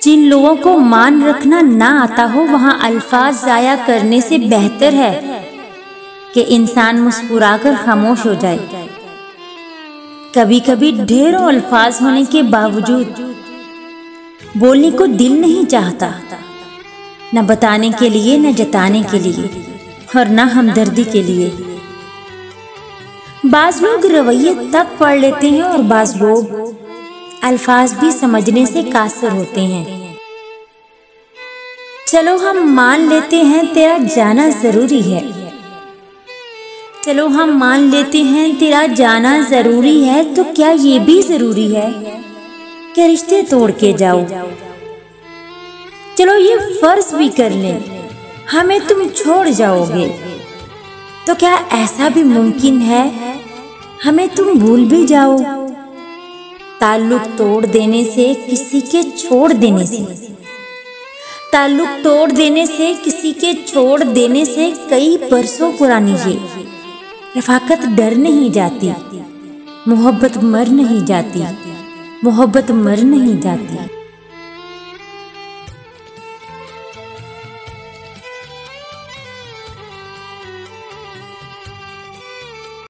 जिन लोगों को मान रखना ना आता हो वहां अल्फाज जाया करने से बेहतर है कि इंसान मुस्कुराकर खामोश हो जाए। कभी कभी ढेरों अल्फाज होने के बावजूद बोलने को दिल नहीं चाहता, न बताने के लिए, न जताने के लिए, और न हमदर्दी के लिए। बाज लोग रवैये तब पढ़ लेते हैं और बाज लोग अल्फाज भी समझने से कासिर होते हैं। चलो हम मान लेते हैं तेरा जाना जरूरी है, चलो हम मान लेते हैं तेरा जाना जरूरी है, तो क्या ये भी जरूरी है कि रिश्ते तोड़ के जाओ? चलो ये फर्ज भी कर लें हमें तुम छोड़ जाओगे, तो क्या ऐसा भी मुमकिन है हमें तुम भूल भी जाओ? ताल्लुक तोड़ देने से, किसी के छोड़ देने से, ताल्लुक तोड़ देने से, किसी के छोड़ देने से कई बरसों पुरानी ये रफाकत डर नहीं जाती, मोहब्बत मर नहीं जाती, मोहब्बत मर नहीं जाती।